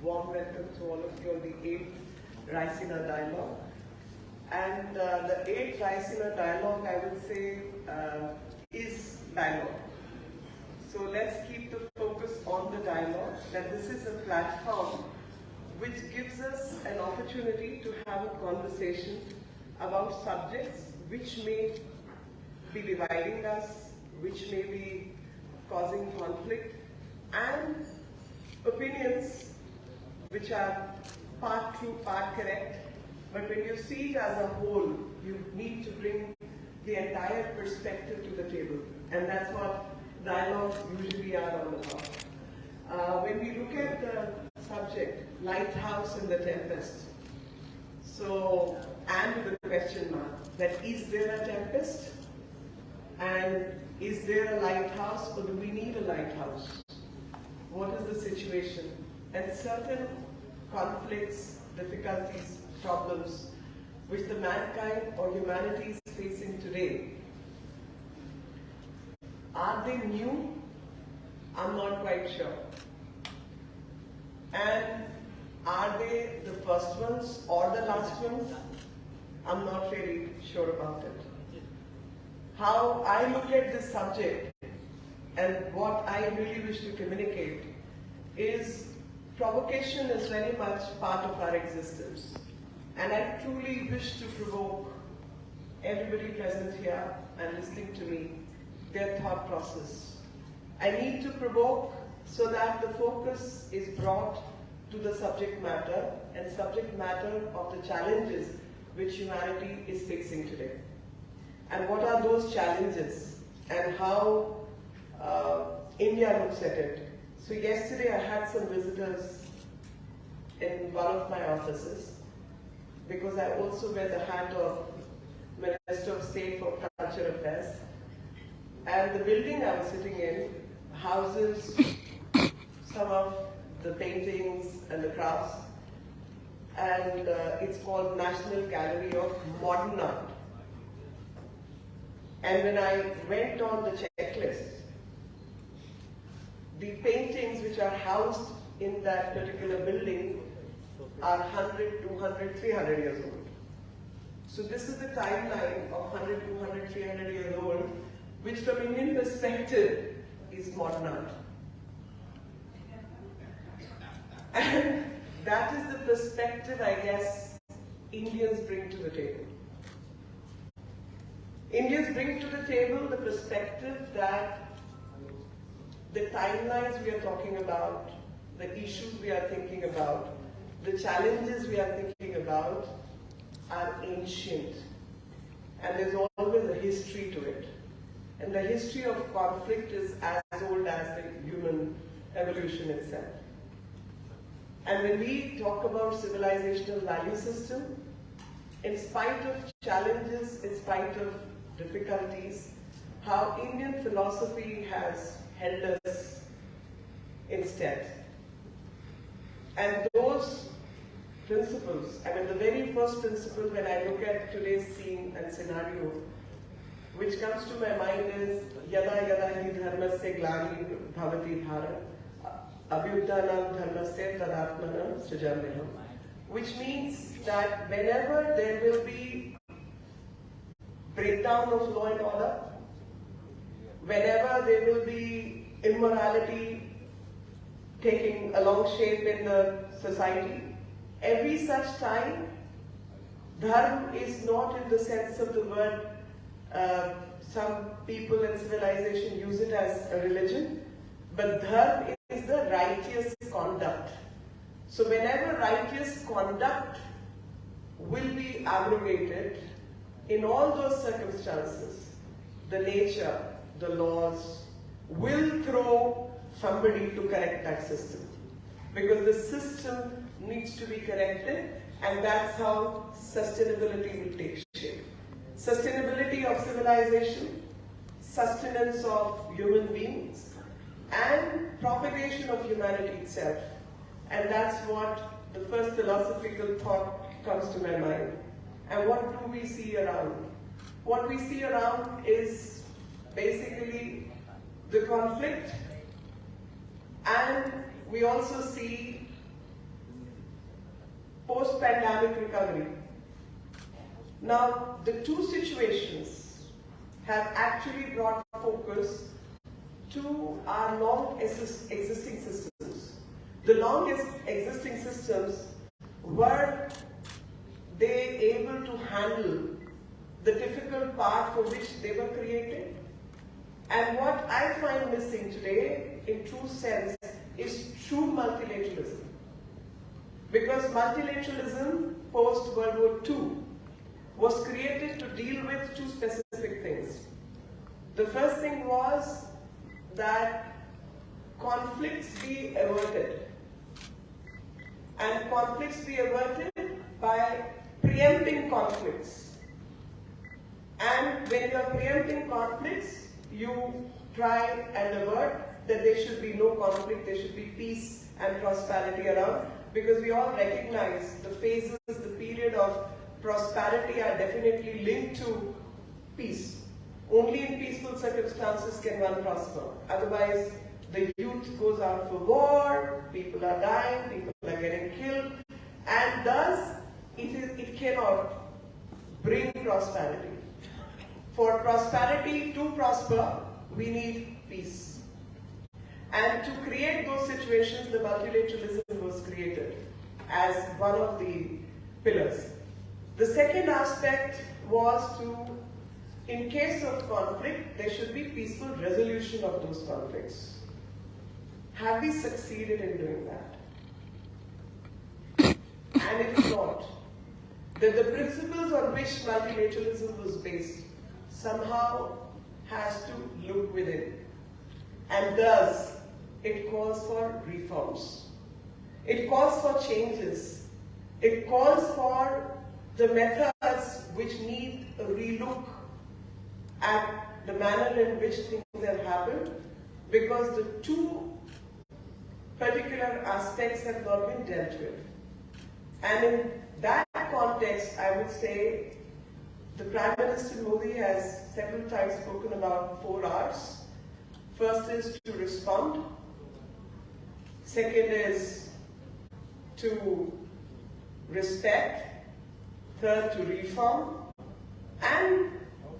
warm welcome to all of you on the 8th Raisina dialogue. And the 8th Raisina dialogue, I would say, is dialogue. So let's keep the focus on the dialogue, that this is a platform which gives us an opportunity to have a conversation about subjects which may be dividing us, which may be causing conflict, and opinions which are part true, part correct. But when you see it as a whole, you need to bring the entire perspective to the table. And that's what dialogues usually are all about. When we look at the subject, lighthouse in the tempest, so, and with the question mark, that is there a tempest? And is there a lighthouse, or do we need a lighthouse? What is the situation? And certain conflicts, difficulties, problems which the mankind or humanity is facing today, are they new? I'm not quite sure. And are they the first ones or the last ones? I'm not really sure about it. How I look at this subject and what I really wish to communicate is provocation is very much part of our existence. And I truly wish to provoke everybody present here and listening to me, their thought process. I need to provoke so that the focus is brought to the subject matter and subject matter of the challenges which humanity is facing today. And what are those challenges and how India looks at it. So yesterday I had some visitors in one of my offices because I also wear the hat of Minister of State for Cultural Affairs. And the building I was sitting in houses some of the paintings and the crafts, and it's called National Gallery of Modern Art. And when I went on the checklist, the paintings which are housed in that particular building are 100, 200, 300 years old. So this is the timeline of 100, 200, 300 years old, which from Indian perspective is modern art. And that is the perspective, I guess, Indians bring to the table. Indians bring to the table the perspective that the timelines we are talking about, the issues we are thinking about, the challenges we are thinking about are ancient. And there's always a history to it. And the history of conflict is as old as the human evolution itself. And when we talk about civilizational value system, in spite of challenges, in spite of difficulties, how Indian philosophy has held us instead. And those principles, I mean the very first principle when I look at today's scene and scenario, which comes to my mind is Yada Yada Hi Dharmasya Glani Bhavati Bharat Abhyudanam Dharmasya Tadatmanam Srijamyam, which means that whenever there will be breakdown of law and order, whenever there will be immorality taking a long shape in the society, every such time, dharma is not in the sense of the word, some people in civilization use it as a religion, but dharma is the righteous conduct. So whenever righteous conduct will be abrogated, in all those circumstances, the nature, the laws will throw somebody to correct that system. Because the system needs to be corrected, and that's how sustainability will take shape. Sustainability of civilization, sustenance of human beings, and propagation of humanity itself. And that's what the first philosophical thought comes to my mind. And what do we see around? What we see around is basically the conflict, and we also see post-pandemic recovery. Now, the two situations have actually brought focus to our long-existing systems. The long-existing systems, were they able to handle the difficult part for which they were created? And what I find missing today, in true sense, is true multilateralism. Because multilateralism, post-World War II, was created to deal with two specific things. The first thing was that conflicts be averted. And conflicts be averted by preempting conflicts. And when you are preempting conflicts, you try and avert that there should be no conflict, there should be peace and prosperity around, because we all recognize the phases, the period of prosperity are definitely linked to peace. Only in peaceful circumstances can one prosper. Otherwise, the youth goes out for war, people are dying, people are getting killed, and thus it cannot bring prosperity. For prosperity to prosper, we need peace. And to create those situations, the multilateralism was created as one of the pillars. The second aspect was to, in case of conflict, there should be peaceful resolution of those conflicts. Have we succeeded in doing that? And if not, then the principles on which multilateralism was based somehow has to look within. And thus, it calls for reforms. It calls for changes. It calls for the methods which need a relook at the manner in which things have happened, because the two particular aspects have not been dealt with. And in that context, I would say the Prime Minister Modi has several times spoken about 4 Rs. First is to respond. Second is to respect. Third, to reform. And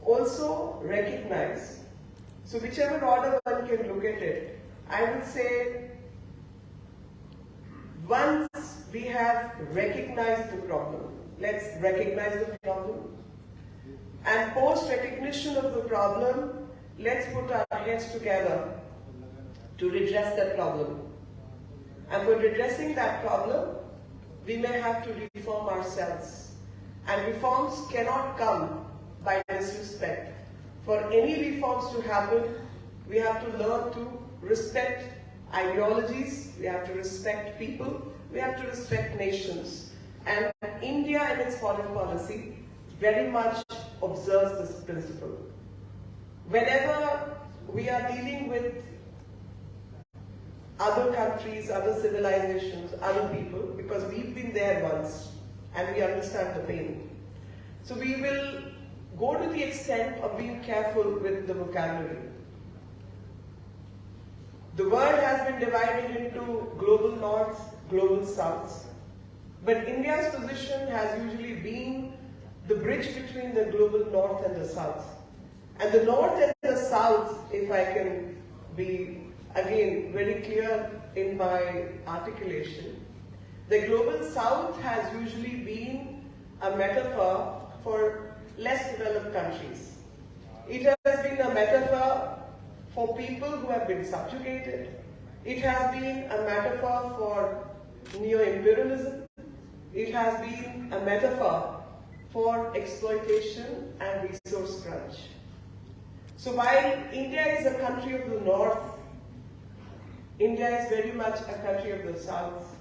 also recognize. So whichever order one can look at it, I would say once we have recognized the problem, let's recognize the problem. And post-recognition of the problem, let's put our heads together to redress that problem. And for redressing that problem, we may have to reform ourselves. And reforms cannot come by disrespect. For any reforms to happen, we have to learn to respect ideologies, we have to respect people, we have to respect nations. And India in its foreign policy very much observes this principle. Whenever we are dealing with other countries, other civilizations, other people, because we've been there once and we understand the pain. So we will go to the extent of being careful with the vocabulary. The world has been divided into global north, global south. But India's position has usually been the bridge between the global north and the south. And the north and the south, if I can be again very clear in my articulation, the global south has usually been a metaphor for less developed countries. It has been a metaphor for people who have been subjugated. It has been a metaphor for neo-imperialism. It has been a metaphor for exploitation and resource crunch. So while India is a country of the north, India is very much a country of the south.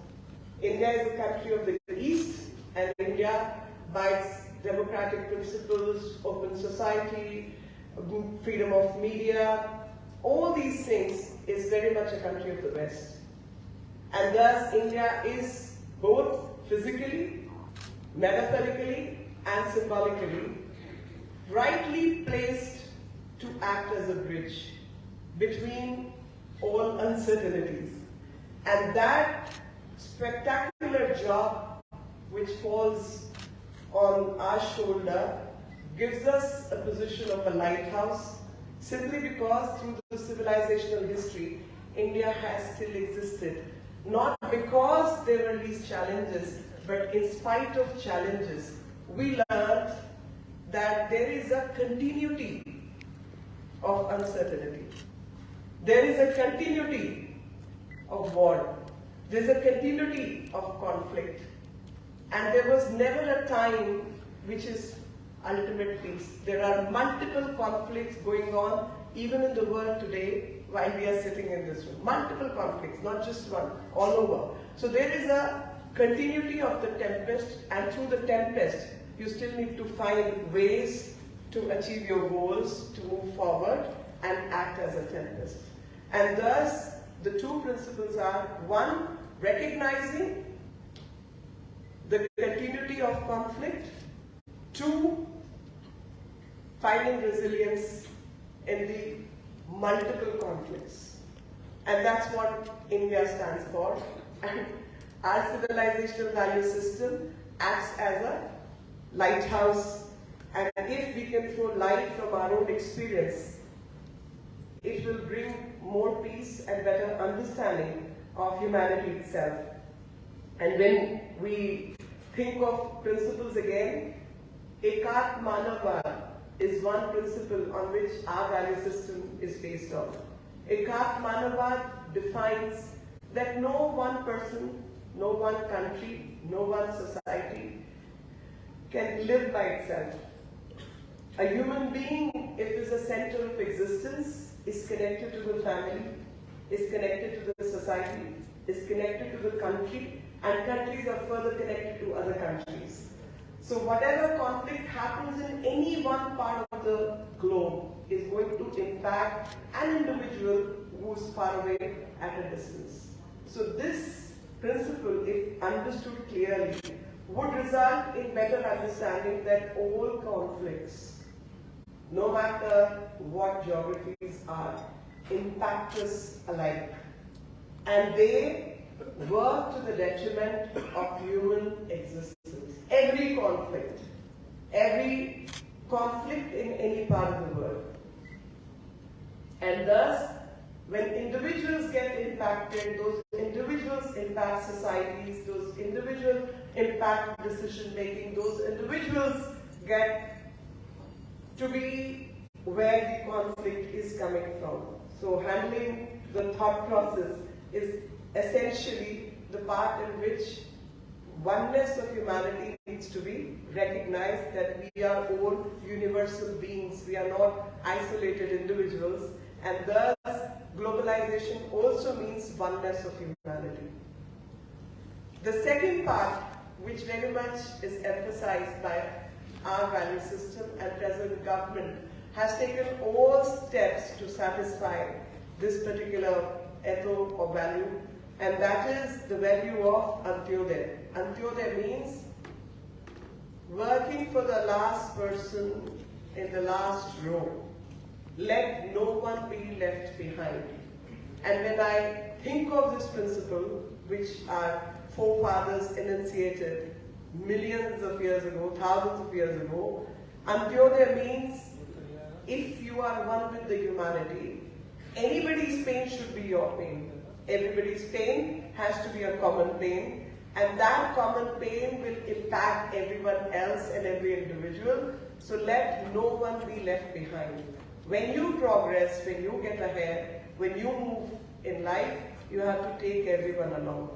India is a country of the east, and India, by its democratic principles, open society, freedom of media, all these things, is very much a country of the west. And thus India is both physically, metaphorically, and symbolically rightly placed to act as a bridge between all uncertainties. And that spectacular job which falls on our shoulder, gives us a position of a lighthouse, simply because through the civilizational history, India has still existed. Not because there were these challenges, but in spite of challenges, we learned that there is a continuity of uncertainty. There is a continuity of war. There is a continuity of conflict. And there was never a time which is ultimate peace. There are multiple conflicts going on even in the world today while we are sitting in this room. Multiple conflicts, not just one, all over. So there is a continuity of the tempest, and through the tempest, you still need to find ways to achieve your goals, to move forward and act as a tempest. And thus, the two principles are: one, recognizing the continuity of conflict; two, finding resilience in the multiple conflicts. And that's what India stands for. And our civilizational value system acts as a lighthouse, and if we can throw light from our own experience, it will bring more peace and better understanding of humanity itself. And when we think of principles again, Ekat Manavvad is one principle on which our value system is based on. Ekat Manavvad defines that no one person, no one country, no one society can live by itself. A human being, if is a center of existence, is connected to the family, is connected to the society, is connected to the country, and countries are further connected to other countries. So whatever conflict happens in any one part of the globe is going to impact an individual who's far away at a distance. So this principle, if understood clearly, would result in better understanding that all conflicts, no matter what geographies are, impact us alike. And they work to the detriment of human existence. Every conflict in any part of the world. And thus, when individuals get impacted, those individuals impact societies, those individuals impact decision making, those individuals get to be where the conflict is coming from. So handling the thought process is essentially the part in which oneness of humanity needs to be recognized, that we are all universal beings, we are not isolated individuals, and thus globalization also means oneness of humanity. The second part, which very much is emphasized by our value system and present government, has taken all steps to satisfy this particular ethos or value, and that is the value of Antyodaya. Antyodaya means working for the last person in the last row. Let no one be left behind. And when I think of this principle, which our forefathers enunciated millions of years ago, thousands of years ago, Antyodaya means if you are one with the humanity, anybody's pain should be your pain. Everybody's pain has to be a common pain, and that common pain will impact everyone else and every individual. So let no one be left behind. When you progress, when you get ahead, when you move in life, you have to take everyone along.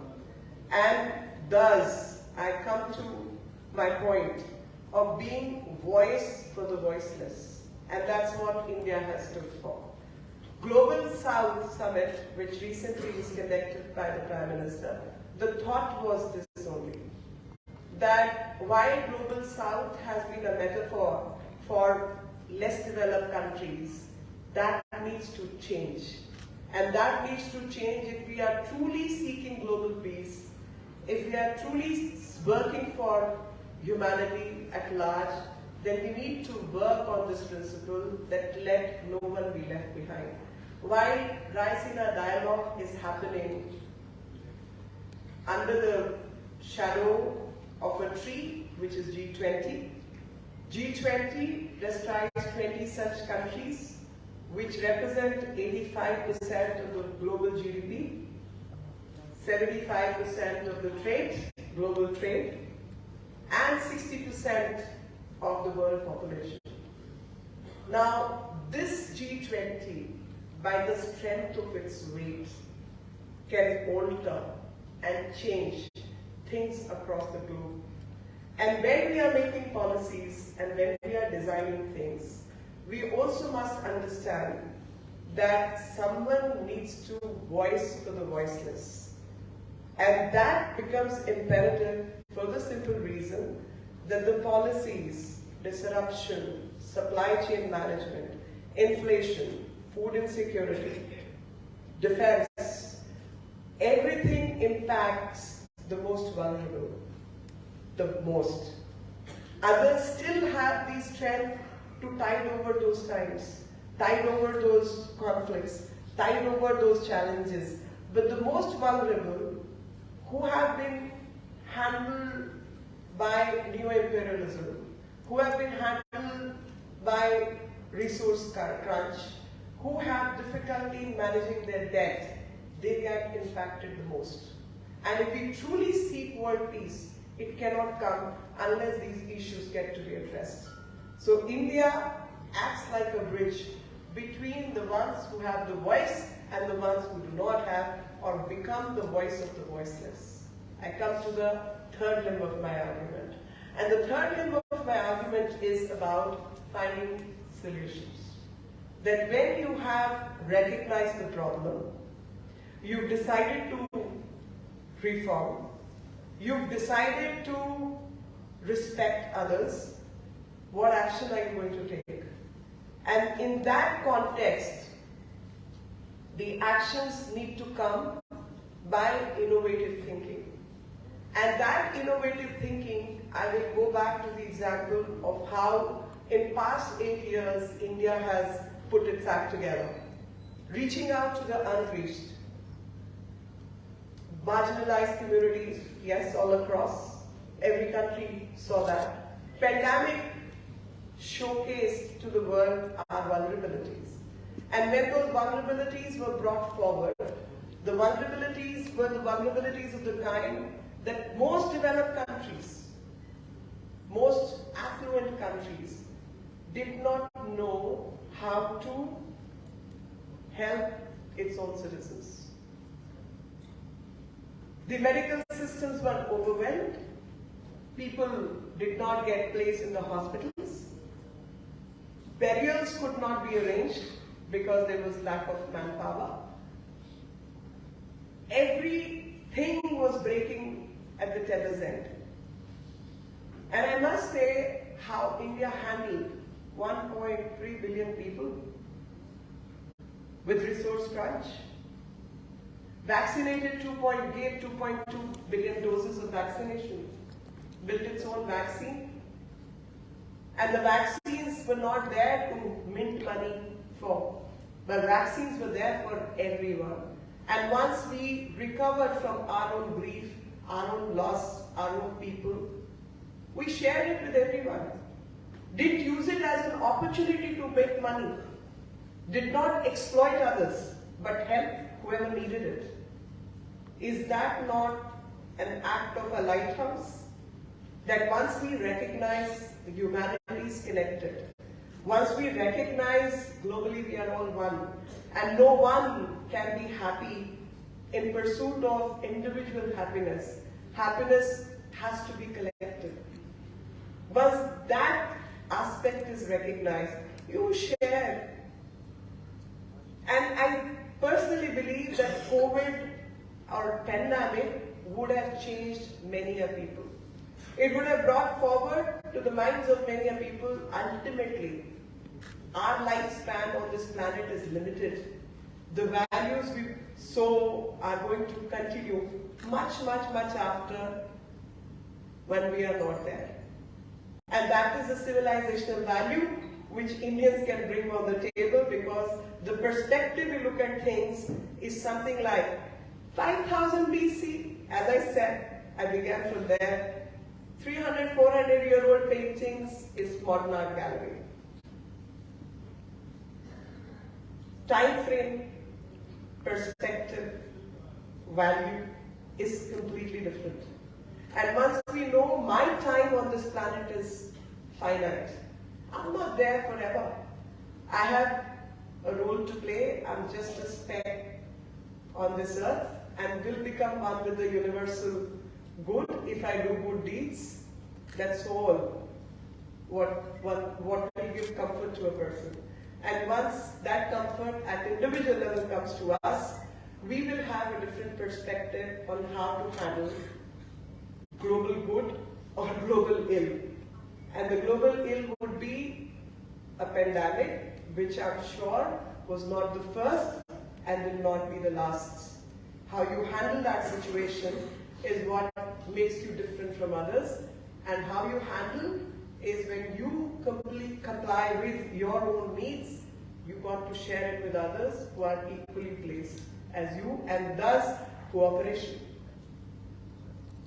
And thus, I come to my point of being voice for the voiceless. And that's what India has stood for. Global South Summit, which recently was conducted by the Prime Minister, the thought was this only, that while Global South has been a metaphor for less developed countries, that needs to change. And that needs to change if we are truly seeking global peace, if we are truly working for humanity at large, then we need to work on this principle that let no one be left behind. While Raisina dialogue is happening under the shadow of a tree, which is G20. G20 describes 20 such countries which represent 85% of the global GDP, 75% of the trade, global trade, and 60% of the world population. Now, this G20, by the strength of its weight, can alter and change things across the globe. And when we are making policies and when we are designing things, we also must understand that someone needs to voice for the voiceless. And that becomes imperative for the simple reason that the policies, disruption, supply chain management, inflation, food insecurity, defense, everything impacts the most vulnerable, the most. Others still have the strength to tide over those times, tide over those conflicts, tide over those challenges. But the most vulnerable, who have been handled by neo-imperialism, who have been handled by resource crunch, who have difficulty in managing their debt, they get impacted the most. And if we truly seek world peace, it cannot come unless these issues get to be addressed. So India acts like a bridge between the ones who have the voice and the ones who do not have or become the voice of the voiceless. I come to the third limb of my argument. And the third limb of my argument is about finding solutions. That when you have recognized the problem, you've decided to reform, you've decided to respect others, what action are you going to take? And in that context, the actions need to come by innovative thinking. And that innovative thinking, I will go back to the example of how in past 8 years, India has put its act together. Reaching out to the unreached, marginalized communities, yes, all across. Every country saw that. Pandemic showcased to the world our vulnerabilities. And when those vulnerabilities were brought forward, the vulnerabilities were the vulnerabilities of the kind that most developed countries, most affluent countries, did not know how to help its own citizens. The medical systems were overwhelmed. People did not get placed in the hospitals. Burials could not be arranged because there was lack of manpower. Everything was breaking at the tether's end. And I must say how India handled 1.3 billion people with resource crunch, vaccinated gave 2.2 billion doses of vaccination, built its own vaccine, and the vaccines were not there to mint money for, but vaccines were there for everyone. And once we recovered from our own grief, our own loss, our own people, we shared it with everyone. Didn't use it as an opportunity to make money. Did not exploit others, but help whoever needed it. Is that not an act of a lighthouse? That once we recognize humanity is connected, once we recognize globally we are all one, and no one can be happy in pursuit of individual happiness. Happiness has to be collective. Once that aspect is recognized, you share. And I personally believe that COVID or pandemic would have changed many a people. It would have brought forward to the minds of many a people, ultimately, our lifespan on this planet is limited. The values we sow are going to continue much, much, much after when we are not there. And that is a civilizational value which Indians can bring on the table, because the perspective we look at things is something like 5000 BC. As I said, I began from there. 300, 400-year-old paintings is modern art gallery. Time frame, perspective, value is completely different. And once we know my time on this planet is finite, I'm not there forever. I have a role to play. I'm just a speck on this earth and will become one with the universal good if I do good deeds. That's all what will give comfort to a person. And once that comfort at individual level comes to us, we will have a different perspective on how to handle global good or global ill. And the global ill would be a pandemic, which I'm sure was not the first and will not be the last. How you handle that situation is what makes you different from others, and how you handle is when you comply with your own needs, you got to share it with others who are equally placed as you, and thus cooperation.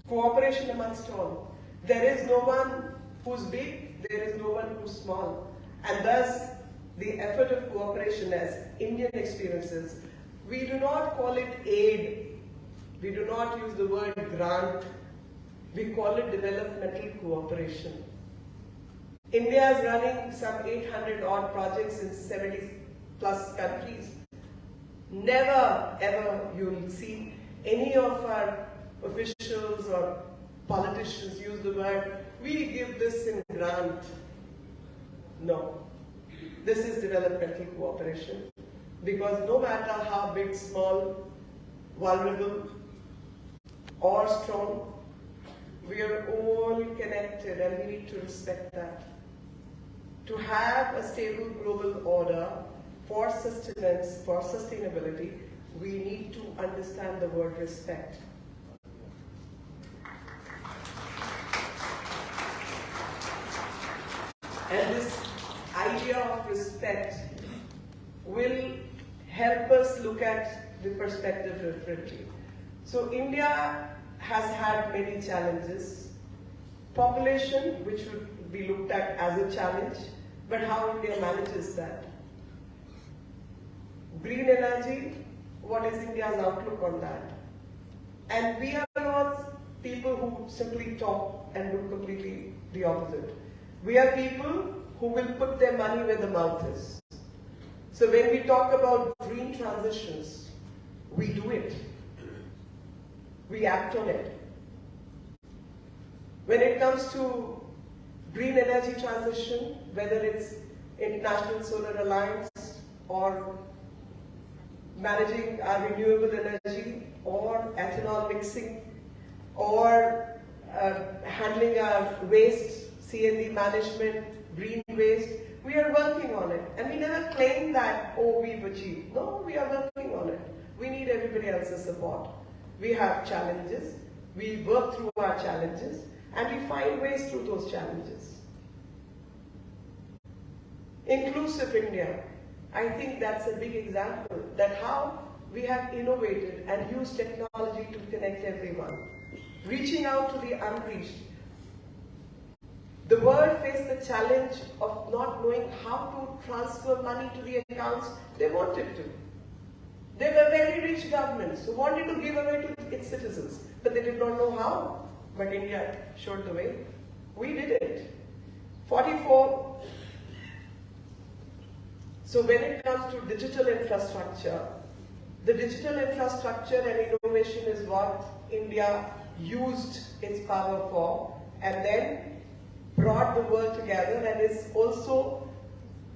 Cooperation amongst all. There is no one who's big, there is no one who's small. And thus, the effort of cooperation as Indian experiences, we do not call it aid. We do not use the word grant. We call it developmental cooperation. India is running some 800 odd projects in 70 plus countries. Never ever you'll see any of our officials or politicians use the word, we give this in grant. No. This is developmental cooperation. Because no matter how big, small, vulnerable or strong, we are all connected and we need to respect that. To have a stable global order for sustenance, for sustainability, we need to understand the word respect. And this idea of respect will help us look at the perspective differently. So India has had many challenges. Population, which would be looked at as a challenge, but how India manages that. Green energy, what is India's outlook on that? And we are not people who simply talk and do completely the opposite. We are people who will put their money where the mouth is. So when we talk about green transitions, we do it. We act on it. When it comes to green energy transition, whether it's International Solar Alliance or managing our renewable energy or ethanol mixing or handling our waste, C&D management, green waste, we are working on it. And we never claim that, oh, we've achieved. No, we are working on it. We need everybody else's support. We have challenges. We work through our challenges and we find ways through those challenges. Inclusive India. I think that's a big example that how we have innovated and used technology to connect everyone. Reaching out to the unreached. The world faced the challenge of not knowing how to transfer money to the accounts they wanted to. They were very rich governments who wanted to give away to its citizens, but they did not know how. But India showed the way. We did it. 44. So when it comes to digital infrastructure, the digital infrastructure and innovation is what India used its power for and then brought the world together and is also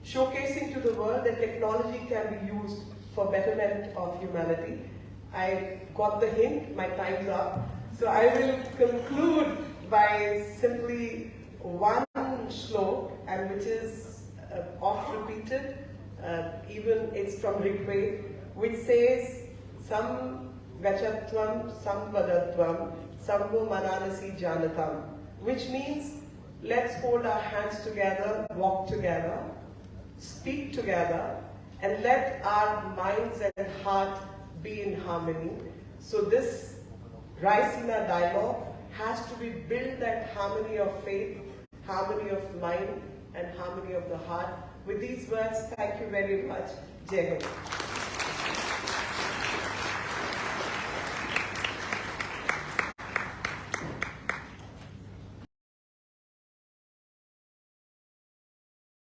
showcasing to the world that technology can be used for betterment of humanity. I got the hint, my time's up. So I will conclude by simply one shlok, and which is oft repeated, even it's from Rigveda, which says, Sam gachatvam, sam vadatvam, samvo mananasi janatam, which means let's hold our hands together, walk together, speak together, and let our minds and heart be in harmony. So this Raisina dialogue has to be built that harmony of faith, harmony of mind, and harmony of the heart. With these words, thank you very much. Jai Hind.